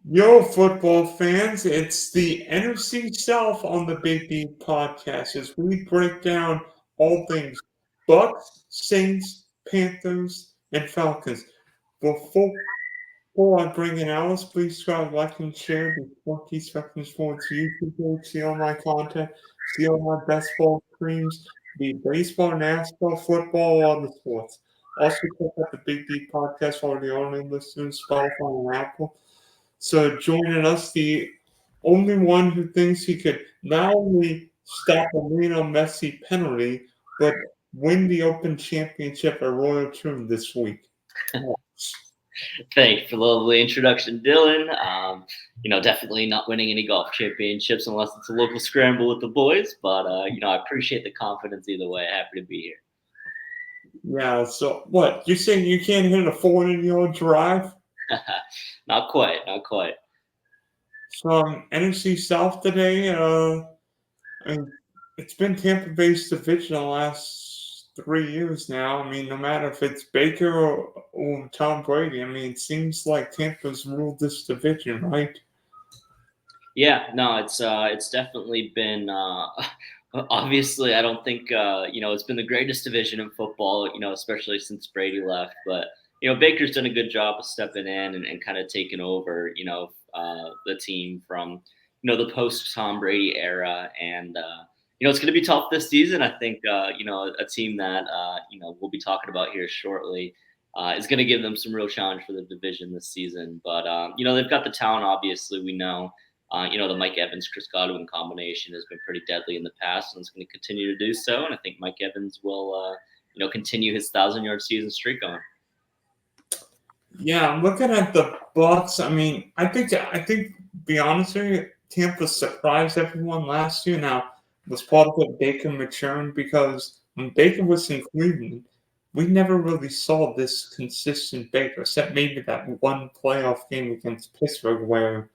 Yo, football fans, it's the NFC South on the Big D podcast as we break down all things Bucs, Saints, Panthers, and Falcons. Before I bring in Alice, please subscribe, like, and share the Funky Spectrum Sports YouTube page. See all my content, see all my best ball streams, be baseball, NASCAR, football, all the sports. Also, check out the Big D podcast for the only listeners, Spotify and Apple. So joining us, the only one who thinks he could not only stop a Lionel Messi penalty, but win the Open Championship at Royal Troon this week. Thanks for the lovely introduction, Dylan. Definitely not winning any golf championships unless it's a local scramble with the boys. But I appreciate the confidence either way. Happy to be here. Yeah, so what? You're saying you can't hit a 400-yard drive? Not quite. So NFC South today, it's been Tampa Bay's division the last 3 years now. I mean, no matter if it's Baker or Tom Brady, I mean, it seems like Tampa's ruled this division, right? Yeah, no, it's definitely been. Obviously, I don't think it's been the greatest division in football. Especially since Brady left, but Baker's done a good job of stepping in and kind of taking over. The team from the post Tom Brady era, and it's going to be tough this season. I think a team that we'll be talking about here shortly. Is going to give them some real challenge for the division this season, but they've got the talent. Obviously, we know. The Mike Evans Chris Godwin combination has been pretty deadly in the past, and it's going to continue to do so. And I think Mike Evans will, continue his 1,000-yard season streak on. Yeah, I'm looking at the Bucs. I mean, I think, be honest with you, Tampa surprised everyone last year. Now, was part of it Baker maturing because when Baker was in Cleveland, we never really saw this consistent Baker, except maybe that one playoff game against Pittsburgh where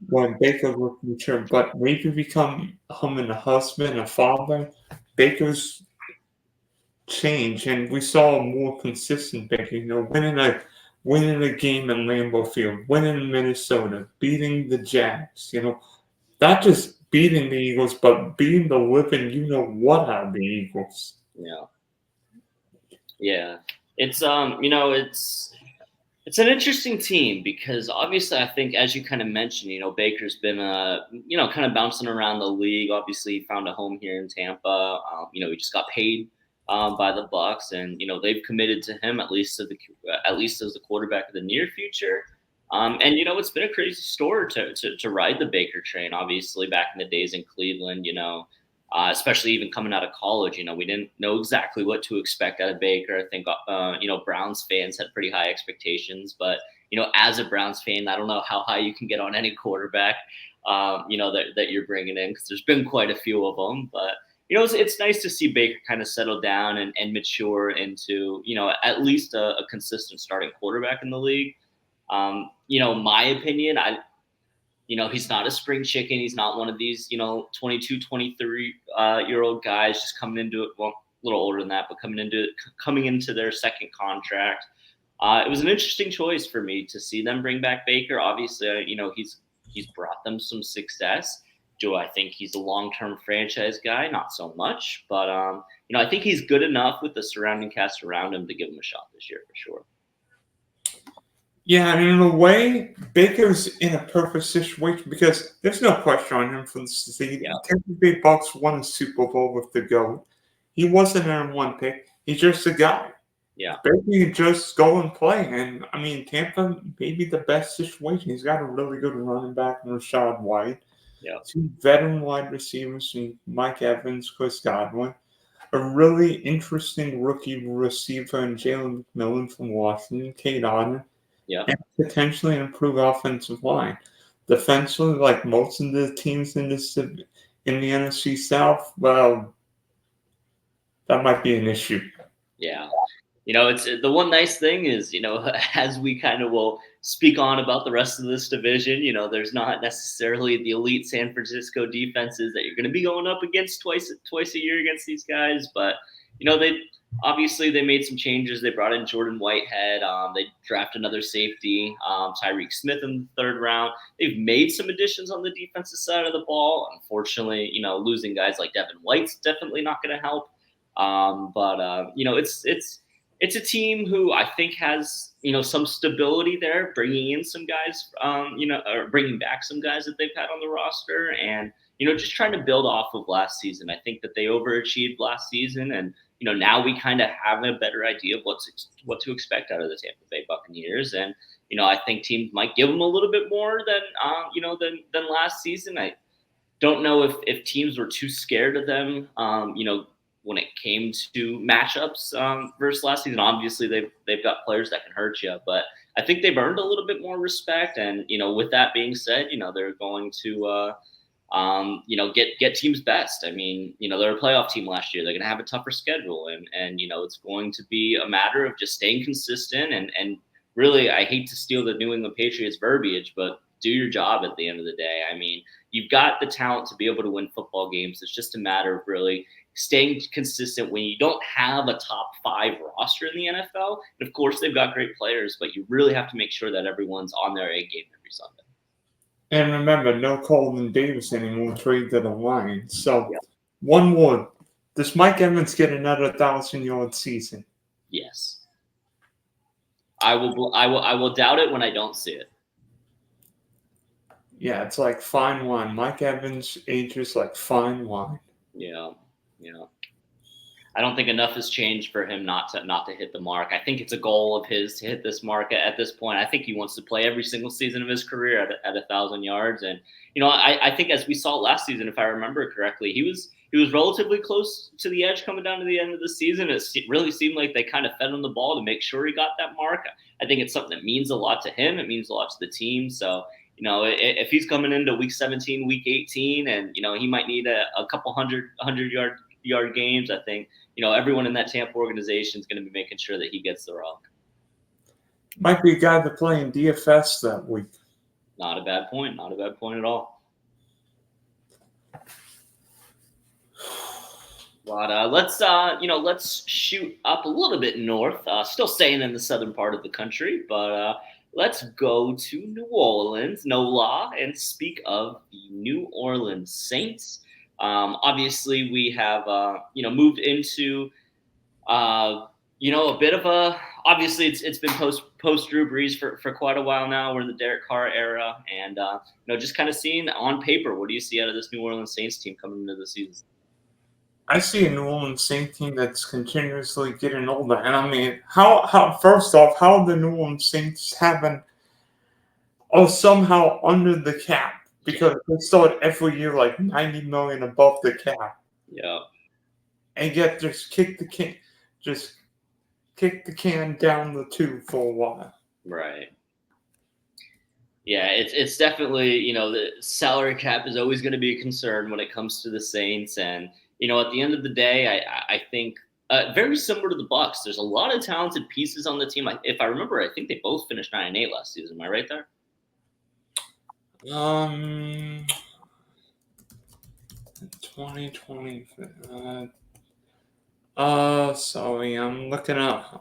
when Baker looked mature, but maybe become a husband, a father. Baker's change, and we saw a more consistent Baker. Winning a game in Lambeau Field, winning in Minnesota, beating the Jags. Not just beating the Eagles, but beating the living what out of the Eagles. Yeah. It's an interesting team because obviously I think, as you kind of mentioned, Baker's been, kind of bouncing around the league. Obviously, he found a home here in Tampa. He just got paid by the Bucs, and they've committed to him at least as the quarterback of the near future. And it's been a crazy story to ride the Baker train. Obviously, back in the days in Cleveland, especially even coming out of college, we didn't know exactly what to expect out of Baker. I think, Browns fans had pretty high expectations, but, as a Browns fan, I don't know how high you can get on any quarterback, that you're bringing in, because there's been quite a few of them, but, it's nice to see Baker kind of settle down and mature into, at least a consistent starting quarterback in the league. My opinion, he's not a spring chicken. He's not one of these, 22, 23-year-old guys just coming into it. Well, a little older than that, but coming into their second contract. It was an interesting choice for me to see them bring back Baker. Obviously, he's brought them some success. Do I think he's a long-term franchise guy? Not so much, but I think he's good enough with the surrounding cast around him to give him a shot this year for sure. Yeah, and in a way, Baker's in a perfect situation because there's no pressure on him for the season. Yeah. Tampa Bay Bucs won a Super Bowl with the GOAT. He wasn't a number one pick. He's just a guy. Yeah. Baker can just go and play. And, I mean, Tampa may be the best situation. He's got a really good running back in Rashad White. Yeah. 2 veteran wide receivers in Mike Evans, Chris Godwin. A really interesting rookie receiver in Jalen McMillan from Washington, Kate Otten. Yeah. And potentially an improved offensive line. Defensively, like most of the teams in the NFC South, well, that might be an issue. Yeah. It's the one nice thing is, as we kind of will speak on about the rest of this division, there's not necessarily the elite San Francisco defenses that you're going to be going up against twice a year against these guys, but Obviously, they made some changes. They brought in Jordan Whitehead. They drafted another safety, Tyreek Smith in the 3rd round. They've made some additions on the defensive side of the ball. Unfortunately, losing guys like Devin White's definitely not going to help. But it's a team who I think has some stability there, bringing in some guys, or bringing back some guys that they've had on the roster, and just trying to build off of last season. I think that they overachieved last season, and now we kind of have a better idea of what to expect out of the Tampa Bay Buccaneers. And I think teams might give them a little bit more than last season. I don't know if teams were too scared of them, when it came to matchups versus last season. Obviously, they've got players that can hurt you, but I think they've earned a little bit more respect. And with that being said, they're going to get teams best. I mean, they're a playoff team last year. They're going to have a tougher schedule, and it's going to be a matter of just staying consistent and really, I hate to steal the New England Patriots verbiage, but do your job at the end of the day. I mean, you've got the talent to be able to win football games. It's just a matter of really staying consistent when you don't have a top 5 roster in the NFL. And of course, they've got great players, but you really have to make sure that everyone's on their A game every Sunday. And remember, no Colin Davis anymore, trade to the Lions. So, one word. Does Mike Evans get another 1,000-yard season? Yes. I will doubt it when I don't see it. Yeah, it's like fine wine. Mike Evans ages like fine wine. Yeah. I don't think enough has changed for him not to hit the mark. I think it's a goal of his to hit this mark at this point. I think he wants to play every single season of his career at 1,000 yards. And I think, as we saw last season, if I remember correctly, he was relatively close to the edge coming down to the end of the season. It really seemed like they kind of fed him the ball to make sure he got that mark. I think it's something that means a lot to him. It means a lot to the team. So, if he's coming into week 17, week 18, and, he might need a couple hundred yard games, I think, everyone in that Tampa organization is going to be making sure that he gets the rock. Might be a guy to play in DFS that week. Not a bad point. Not a bad point at all. But let's shoot up a little bit north. Still staying in the southern part of the country, but let's go to New Orleans, and speak of the New Orleans Saints. Obviously, we have moved into a bit of a. Obviously, it's been post Drew Brees for quite a while now. We're in the Derek Carr era, and just kind of seeing on paper, what do you see out of this New Orleans Saints team coming into the season? I see a New Orleans Saints team that's continuously getting older, and I mean, how first off, how the New Orleans Saints haven't somehow under the cap, because they start every year like $90 million above the cap. Yeah, and yet just kick the can down the tube for a while. Right. Yeah, it's definitely, the salary cap is always going to be a concern when it comes to the Saints. And, at the end of the day, I think very similar to the Bucs, there's a lot of talented pieces on the team. If I remember, I think they both finished 9-8 last season. Am I right there? 2020. Sorry, I'm looking up.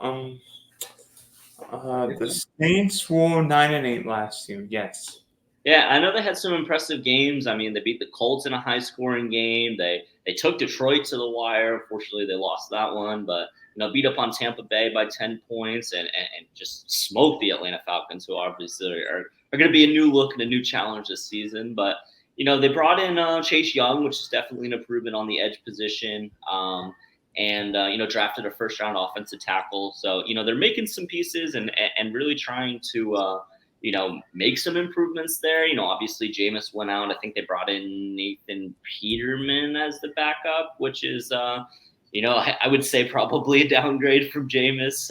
The Saints were 9-8 last year. Yes. Yeah, I know they had some impressive games. I mean, they beat the Colts in a high-scoring game. They took Detroit to the wire. Unfortunately, they lost that one, but beat up on Tampa Bay by 10 points and just smoked the Atlanta Falcons, who obviously are going to be a new look and a new challenge this season. But they brought in Chase Young, which is definitely an improvement on the edge position. And drafted a first-round offensive tackle. So they're making some pieces and really trying to make some improvements there. Obviously Jameis went out. I think they brought in Nathan Peterman as the backup, which is, I would say probably a downgrade from Jameis.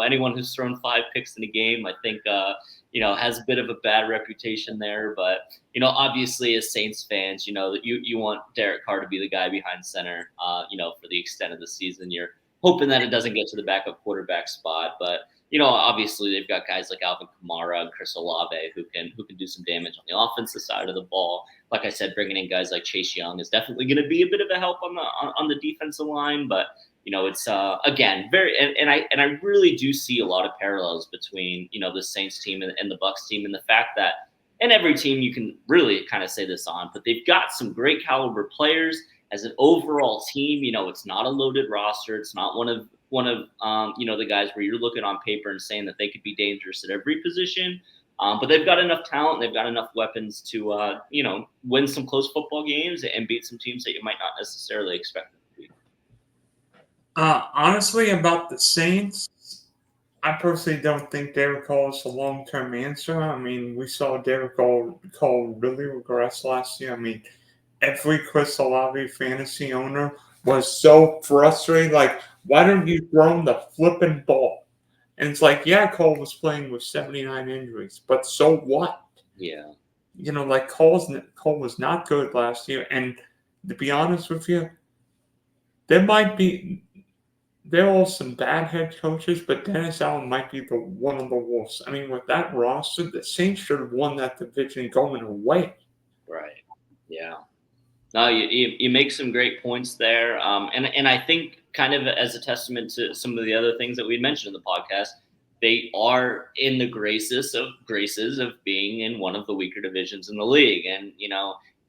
Anyone who's thrown 5 picks in a game, I think, has a bit of a bad reputation there. But, obviously as Saints fans, you want Derek Carr to be the guy behind center, for the extent of the season. You're hoping that it doesn't get to the backup quarterback spot. But, obviously they've got guys like Alvin Kamara and Chris Olave who can do some damage on the offensive side of the ball. Like I said, bringing in guys like Chase Young is definitely going to be a bit of a help on the defensive line. But It's again very and I really do see a lot of parallels between the Saints team and the Bucs team, and the fact that, and every team you can really kind of say this on, but they've got some great caliber players as an overall team. It's not a loaded roster. It's not one of the guys where you're looking on paper and saying that they could be dangerous at every position. But they've got enough talent. They've got enough weapons to win some close football games and beat some teams that you might not necessarily expect them to beat. Honestly, about the Saints, I personally don't think Derek Carr is a long-term answer. I mean, we saw Derek Carr really regress last year. I mean, every Chris Olave fantasy owner was so frustrated. Like, why don't you throw him the flipping ball? And it's like, yeah, Cole was playing with 79 injuries, but so what? Yeah. Like Cole was not good last year. And to be honest with you, there are some bad head coaches, but Dennis Allen might be one of the worst. I mean, with that roster, the Saints should have won that division going away. Right. Yeah. No, you make some great points there, and I think kind of as a testament to some of the other things that we mentioned in the podcast, they are in the graces of being in one of the weaker divisions in the league, and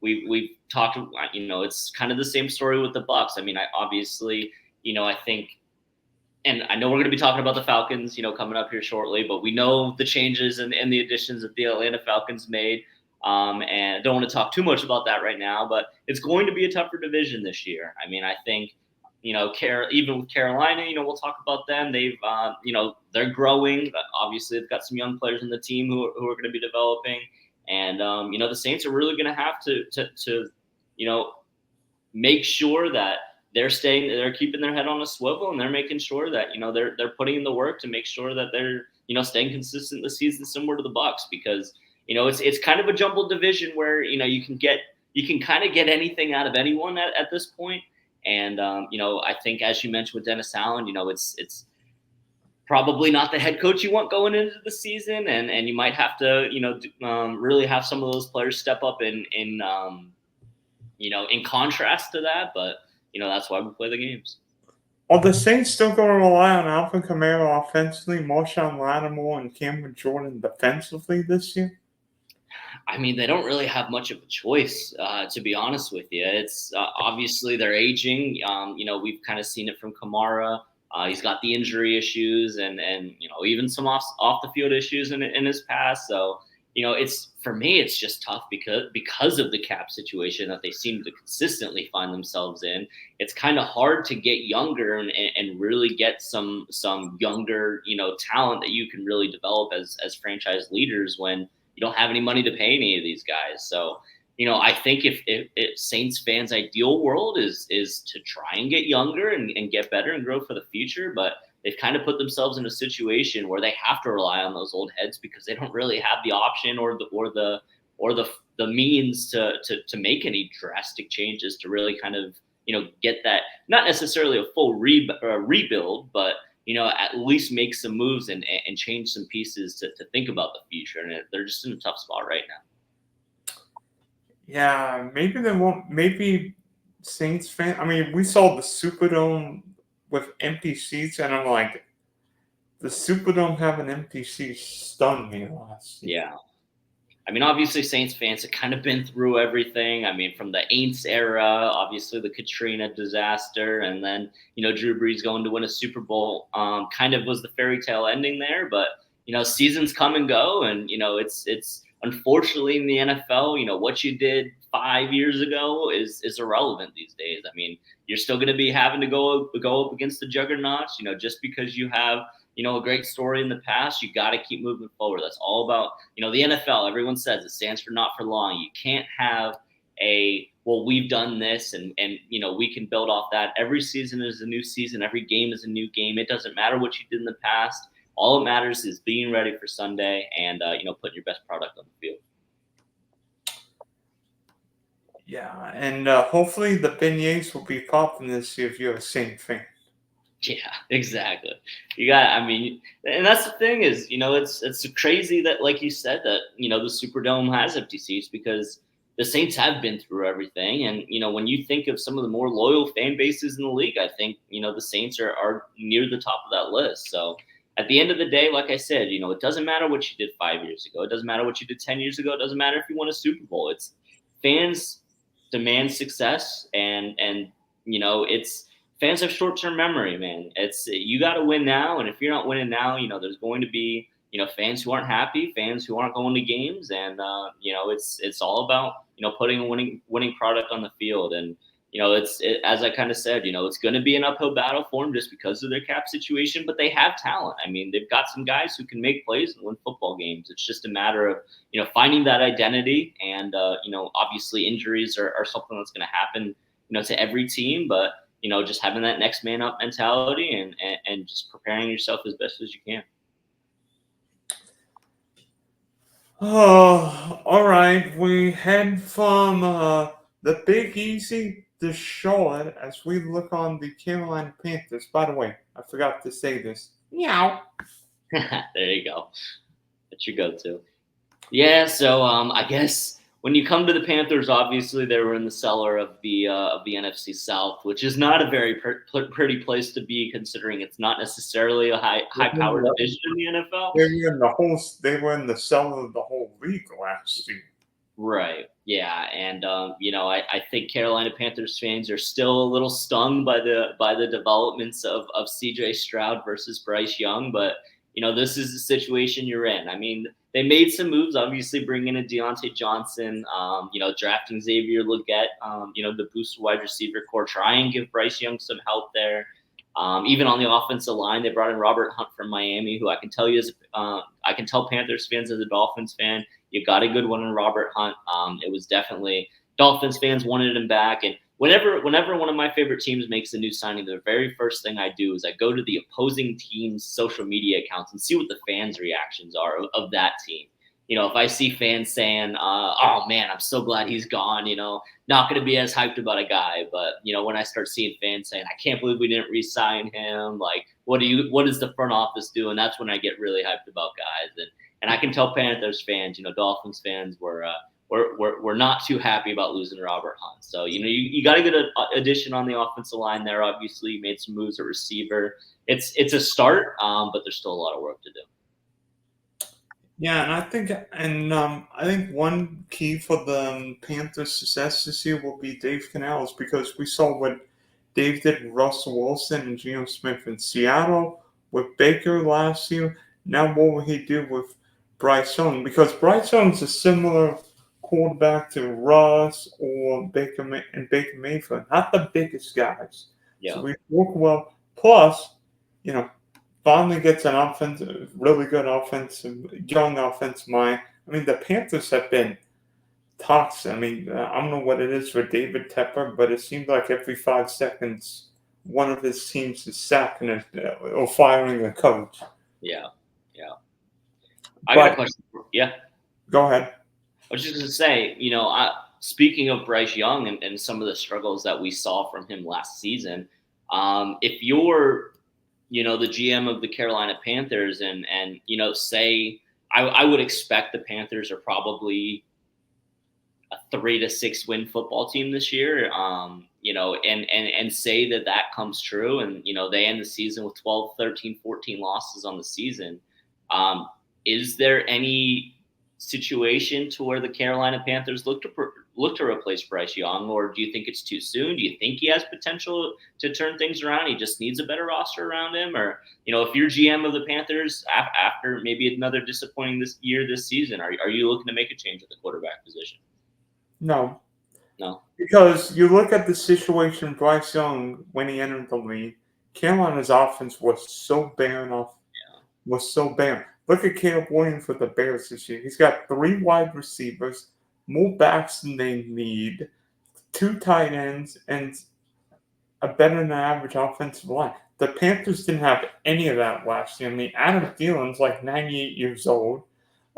we've talked, it's kind of the same story with the Bucs. I mean, I think. And I know we're going to be talking about the Falcons, coming up here shortly, but we know the changes and the additions that the Atlanta Falcons made. And I don't want to talk too much about that right now, but it's going to be a tougher division this year. I mean, I think, even with Carolina, we'll talk about them. They've, they're growing. But obviously, they've got some young players in the team who are going to be developing. And, the Saints are really going to have to make sure that they're keeping their head on a swivel, and they're making sure that they're putting in the work to make sure that they're staying consistent this season, similar to the Bucs, because it's kind of a jumbled division where you can kind of get anything out of anyone at this point. And I think, as you mentioned with Dennis Allen, it's probably not the head coach you want going into the season, and you might have to really have some of those players step up in contrast to that, but. That's why we play the games. Are the Saints still going to rely on Alvin Kamara offensively, Marshawn Lattimore, and Cameron Jordan defensively this year? I mean, they don't really have much of a choice, to be honest with you. It's obviously they're aging. We've kind of seen it from Kamara. He's got the injury issues and even some off the field issues in his past. So for me, it's just tough because of the cap situation that they seem to consistently find themselves in. It's kind of hard to get younger and really get some younger, talent that you can really develop as franchise leaders when you don't have any money to pay any of these guys. So, I think if Saints fans' ideal world is to try and get younger and get better and grow for the future, but they've kind of put themselves in a situation where they have to rely on those old heads because they don't really have the option or the means to make any drastic changes to really kind of get that, not necessarily a full rebuild, but at least make some moves and change some pieces to think about the future. And they're just in a tough spot right now. Yeah, maybe they won't. Maybe Saints fan. I mean, we saw the Superdome with empty seats, and I'm like, the Superdome having empty seats stunned me last year. Yeah. I mean, obviously, Saints fans have kind of been through everything. I mean, from the Aints era, obviously the Katrina disaster, and then, Drew Brees going to win a Super Bowl kind of was the fairy tale ending there. But, seasons come and go, and, it's unfortunately in the NFL, what you did 5 years ago is irrelevant these days. I mean, you're still going to be having to go up against the juggernauts, just because you have a great story in the past, you got to keep moving forward. That's all about, the NFL. Everyone says it stands for not for long. You can't have we've done this and we can build off that. Every season is a new season. Every game is a new game. It doesn't matter what you did in the past. All it matters is being ready for Sunday and, putting your best product on the field. Yeah, and hopefully the beignets will be popping this year if you're a Saint fan. Yeah, exactly. And that's the thing is, it's crazy that, like you said, that, the Superdome has empty seats because, the Saints have been through everything. And, when you think of some of the more loyal fan bases in the league, I think, the Saints are near the top of that list. So at the end of the day, like I said, it doesn't matter what you did 5 years ago. It doesn't matter what you did 10 years ago. It doesn't matter if you won a Super Bowl. It's fans demand success, and it's fans have short-term memory, man. It's you got to win now, and if you're not winning now, there's going to be fans who aren't happy, fans who aren't going to games, and it's all about putting a winning product on the field. And as I kind of said, it's going to be an uphill battle for them just because of their cap situation, but they have talent. I mean, they've got some guys who can make plays and win football games. It's just a matter of finding that identity, and obviously injuries are something that's going to happen to every team, but just having that next man up mentality, and just preparing yourself as best as you can. Oh, all right. We head from the Big Easy to Charlotte as we look on the Carolina Panthers. By the way, I forgot to say this. Meow. There you go. That's your go-to. Yeah, so I guess when you come to the Panthers, obviously they were in the cellar of the NFC South, which is not a very pretty place to be, considering it's not necessarily a high-powered division in the NFL. They were in the cellar of the whole league last year. Right. Yeah, and I think Carolina Panthers fans are still a little stung by the developments of C.J. Stroud versus Bryce Young, but this is the situation you're in. I mean, they made some moves, obviously bringing in Deontay Johnson, drafting Xavier Legette, the boost wide receiver core, try and give Bryce Young some help there. Even on the offensive line, they brought in Robert Hunt from Miami, who I can tell Panthers fans as a Dolphins fan, you got a good one in Robert Hunt. It was definitely Dolphins fans wanted him back, and whenever one of my favorite teams makes a new signing, the very first thing I do is I go to the opposing team's social media accounts and see what the fans' reactions are of that team. If I see fans saying, "Oh man, I'm so glad he's gone," not going to be as hyped about a guy. But when I start seeing fans saying, "I can't believe we didn't re-sign him," like, what does the front office do? And that's when I get really hyped about guys. And I can tell Panthers fans, Dolphins fans were not too happy about losing Robert Hunt. So, you got a good addition on the offensive line there. Obviously, you made some moves at receiver. It's a start, but there's still a lot of work to do. Yeah, and I think one key for the Panthers' success this year will be Dave Canales, because we saw what Dave did with Russell Wilson and Geno Smith in Seattle, with Baker last year. Now what will he do with Bryce Young? Because Bryce Young's a similar quarterback to Russ or Baker Mayfield, not the biggest guys. Yeah. So we work well. Plus, finally gets an really good young offensive mind. I mean, the Panthers have been toxic. I mean, I don't know what it is for David Tepper, but it seems like every 5 seconds, one of his teams is sacking or firing a coach. Yeah. I got a question. Yeah. Go ahead. I was just going to say, speaking of Bryce Young and some of the struggles that we saw from him last season, if you're the GM of the Carolina Panthers, and say I would expect the Panthers are probably a 3 to 6 win football team this year, and say that comes true, and they end the season with 12, 13, 14 losses on the season. Is there any situation to where the Carolina Panthers look to replace Bryce Young, or do you think it's too soon? Do you think he has potential to turn things around? He just needs a better roster around him, or if you're GM of the Panthers after maybe another disappointing this season, are you looking to make a change at the quarterback position? No, No, because you look at the situation Bryce Young when he entered the league. Carolina's offense was so barren. Look at Caleb Williams with the Bears this year. He's got 3 wide receivers, more backs than they need, 2 tight ends, and a better than average offensive line. The Panthers didn't have any of that last year. I mean, Adam Thielen's like 98 years old.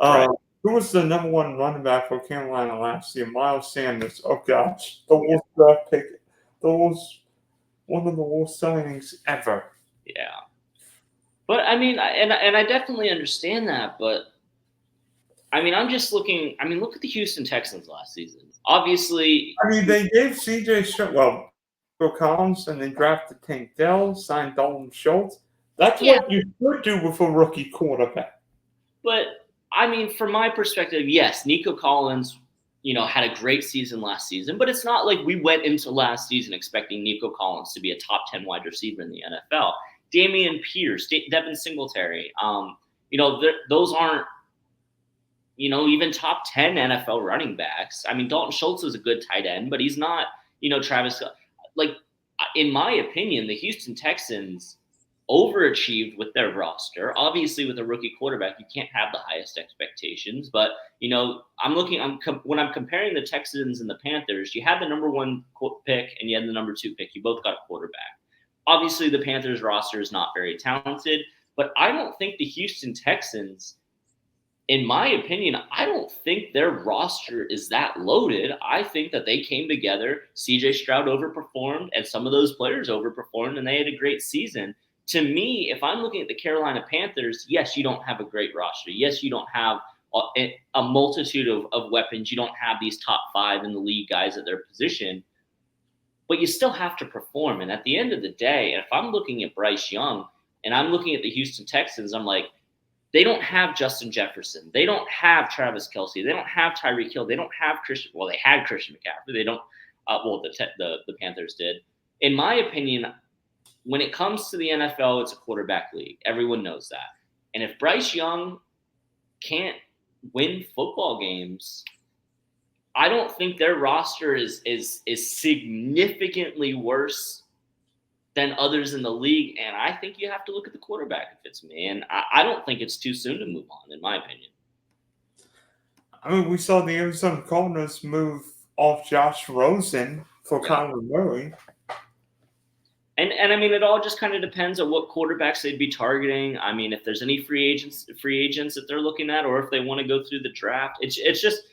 Right. Who was the number 1 running back for Carolina last year? Miles Sanders. Oh gosh, the worst draft pick, one of the worst signings ever. Yeah. But I mean, and I definitely understand that. But I mean, I'm just looking. I mean, look at the Houston Texans last season. obviously, I mean, they gave C.J. Stroud, well, Bill Collins, and they drafted Tank Dell, signed Dalton Schultz. That's Yeah. what you should do with a rookie quarterback. but I mean, from my perspective, yes, Nico Collins, had a great season last season, but it's not like we went into last season expecting Nico Collins to be a top 10 wide receiver in the NFL. Damian Pierce, Devin Singletary, those aren't, even top 10 NFL running backs. I mean, Dalton Schultz is a good tight end, but he's not, Travis. Like, in my opinion, the Houston Texans overachieved with their roster. Obviously, with a rookie quarterback, you can't have the highest expectations. But when I'm comparing the Texans and the Panthers, you had the number 1 pick and you had the number 2 pick. You both got a quarterback. Obviously, the Panthers roster is not very talented, but I don't think the Houston Texans, in my opinion, I don't think their roster is that loaded. I think that they came together. CJ Stroud overperformed, and some of those players overperformed, and they had a great season. To me, if I'm looking at the Carolina Panthers, yes, you don't have a great roster. Yes, you don't have a multitude of weapons. You don't have these top 5 in the league guys at their position, but you still have to perform. And at the end of the day, if I'm looking at Bryce Young and I'm looking at the Houston Texans, I'm like, they don't have Justin Jefferson. They don't have Travis Kelce. They don't have Tyreek Hill. They don't have Christian. Well, they had Christian McCaffrey. They don't. The Panthers did. In my opinion, when it comes to the NFL, it's a quarterback league. Everyone knows that. And if Bryce Young can't win football games, I don't think their roster is significantly worse than others in the league. And I think you have to look at the quarterback if it's me. And I don't think it's too soon to move on, in my opinion. I mean, we saw the Arizona Cardinals move off Josh Rosen for Kyler Murray. And I mean, it all just kind of depends on what quarterbacks they'd be targeting. I mean, if there's any free agents that they're looking at, or if they want to go through the draft, it's just,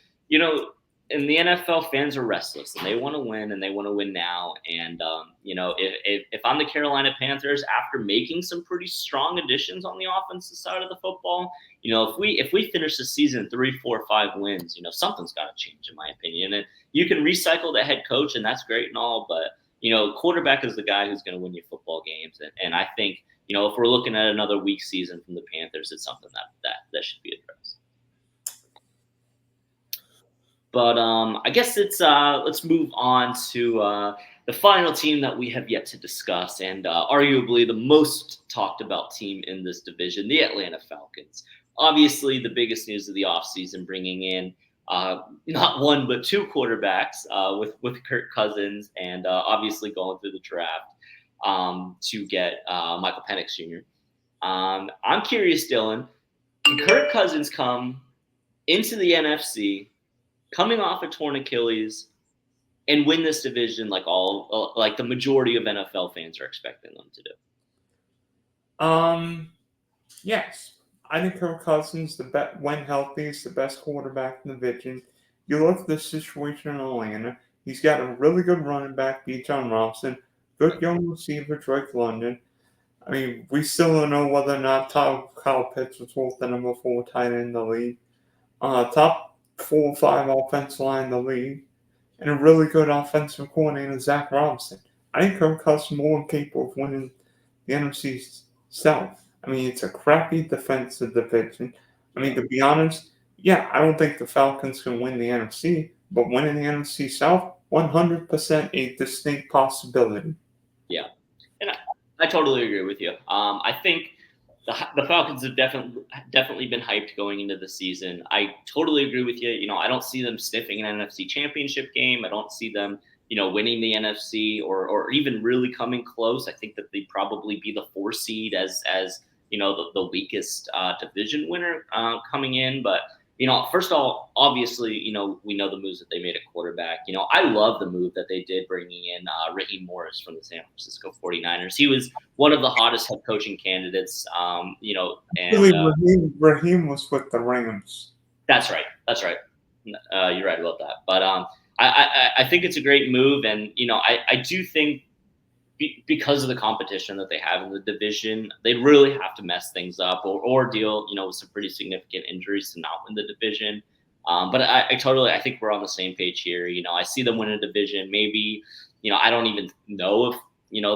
in the NFL, fans are restless and they want to win, and they want to win now. And if I'm the Carolina Panthers, after making some pretty strong additions on the offensive side of the football, if we finish the season 3, 4, 5 wins, something's got to change, in my opinion. And you can recycle the head coach, and that's great and all, but quarterback is the guy who's going to win you football games. And I think, if we're looking at another weak season from the Panthers, it's something that should be addressed. But I guess let's move on to the final team that we have yet to discuss, and arguably the most talked about team in this division, the Atlanta Falcons. Obviously, the biggest news of the offseason, bringing in not 1 but 2 quarterbacks with Kirk Cousins, and obviously going through the draft to get Michael Penix Jr. I'm curious, Dylan, can Kirk Cousins come into the NFC, coming off a torn Achilles, and win this division like the majority of NFL fans are expecting them to do? Yes. I think Kirk Cousins, when healthy, is the best quarterback in the division. You look at the situation in Atlanta. He's got a really good running back, Bijan Robinson, good young receiver, Drake London. I mean, we still don't know whether or not Kyle Pitts was worth the number 4 tight end in the league. Top 4 or 5 offensive line in the league, and a really good offensive coordinator, Zach Robinson. I think Kirk Cousins is more capable of winning the NFC South. I mean, it's a crappy defensive division. I mean, to be honest, I don't think the Falcons can win the NFC, but winning the NFC South, 100% a distinct possibility. Yeah, and I totally agree with you. I think the Falcons have definitely been hyped going into the season. I totally agree with you. I don't see them sniffing an NFC championship game. I don't see them, winning the NFC or even really coming close. I think that they'd probably be the 4 seed as the weakest division winner coming in. But, first of all, obviously, we know the moves that they made at quarterback. I love the move that they did bringing in Raheem Morris from the San Francisco 49ers. He was one of the hottest head coaching candidates, and Raheem was with the Rams. That's right. You're right about that. But I think it's a great move. And, I do think because of the competition that they have in the division, they really have to mess things up or deal, with some pretty significant injuries to not win the division. But I think we're on the same page here. I see them win a division. Maybe, I don't even know if,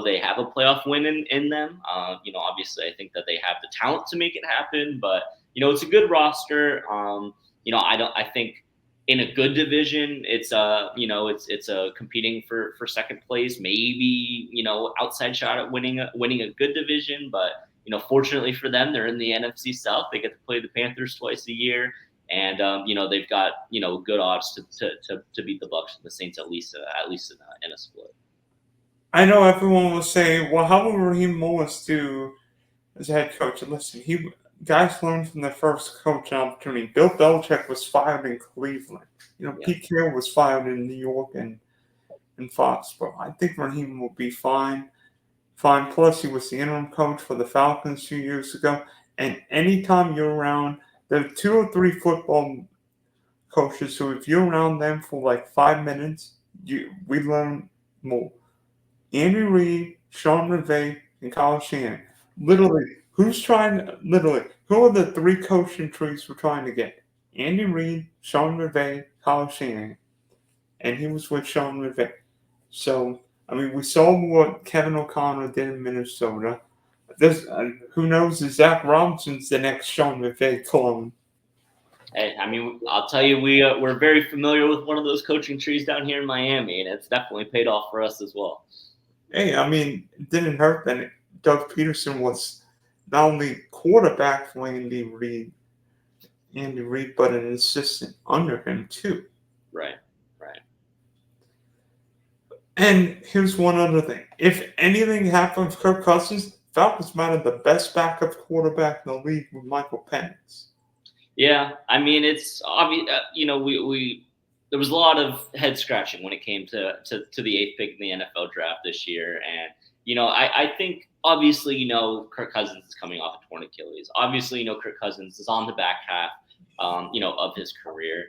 they have a playoff win in them. Obviously I think that they have the talent to make it happen, but, it's a good roster. I think in a good division, it's it's competing for second place, maybe, outside shot at winning a good division. But, fortunately for them, they're in the NFC South. They get to play the Panthers twice a year. And they've got good odds to beat the Bucs and the Saints at least in a split. I know everyone will say, "Well, how will Raheem Morris do as a head coach?" And listen, guys learn from their first coaching opportunity. Bill Belichick was fired in Cleveland. Pete Carroll was fired in New York and Foxborough. I think Raheem will be fine. Fine. Plus, he was the interim coach for the Falcons 2 years ago. And anytime you're around, there are 2 or 3 football coaches who, if you're around them for like 5 minutes, we learn more. Andy Reid, Sean McVay, and Kyle Shanahan. Literally, who are the 3 coaching trees we're trying to get? Andy Reid, Sean McVay, Kyle Shanahan. And he was with Sean McVay. So, we saw what Kevin O'Connor did in Minnesota. Who knows if Zach Robinson's the next Sean McVay clone. Hey, I'll tell you, we're very familiar with one of those coaching trees down here in Miami, and it's definitely paid off for us as well. Hey, it didn't hurt that Doug Peterson was not only quarterback for Andy Reid, but an assistant under him too. Right. And here's one other thing. If anything happened with Kirk Cousins, Falcons might have the best backup quarterback in the league with Michael Penix. Yeah, it's obvious. There was a lot of head scratching when it came to the 8th pick in the NFL draft this year, and I think obviously Kirk Cousins is coming off a torn Achilles. Obviously, Kirk Cousins is on the back half, of his career.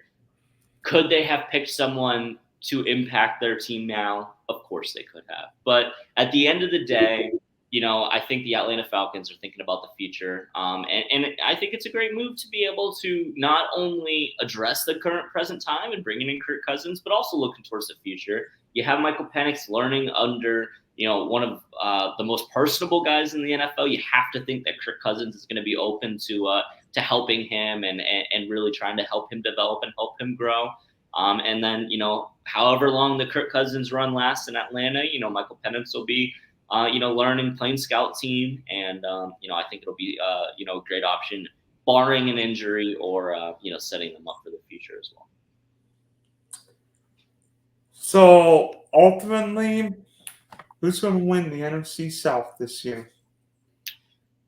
Could they have picked someone to impact their team now? Of course they could have, but at the end of the day, I think the Atlanta Falcons are thinking about the future. And I think it's a great move to be able to not only address the current present time and bringing in Kirk Cousins, but also looking towards the future. You have Michael Penix learning under, one of the most personable guys in the NFL. You have to think that Kirk Cousins is going to be open to helping him and really trying to help him develop and help him grow. And then, however long the Kirk Cousins run lasts in Atlanta, Michael Penix will be learning, playing scout team. And, I think it'll be, a great option, barring an injury or, setting them up for the future as well. So, ultimately, who's going to win the NFC South this year?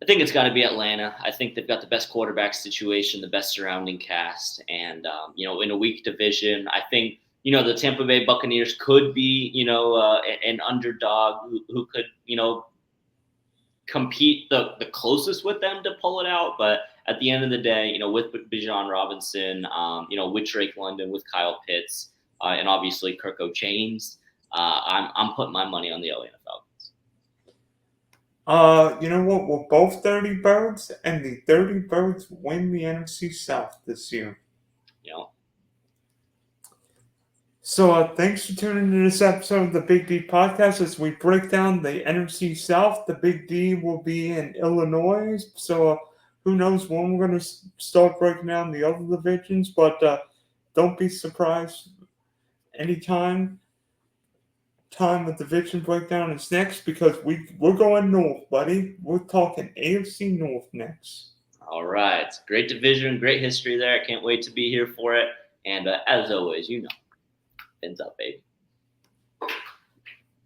I think it's got to be Atlanta. I think they've got the best quarterback situation, the best surrounding cast. And, in a weak division, I think, the Tampa Bay Buccaneers could be, an underdog who could, compete the closest with them to pull it out. But at the end of the day, with Bijan Robinson, with Drake London, with Kyle Pitts, and obviously Kirk O'Chains, I'm putting my money on the Atlanta Falcons. You know what? We're both 30 birds, and the 30 birds win the NFC South this year. So thanks for tuning into this episode of the Big D Podcast. As we break down the NFC South, the Big D will be in Illinois. So who knows when we're going to start breaking down the other divisions. But don't be surprised anytime the division breakdown is next, because we're going north, buddy. We're talking AFC North next. All right. Great division, great history there. I can't wait to be here for it. And as always, Fins up, baby.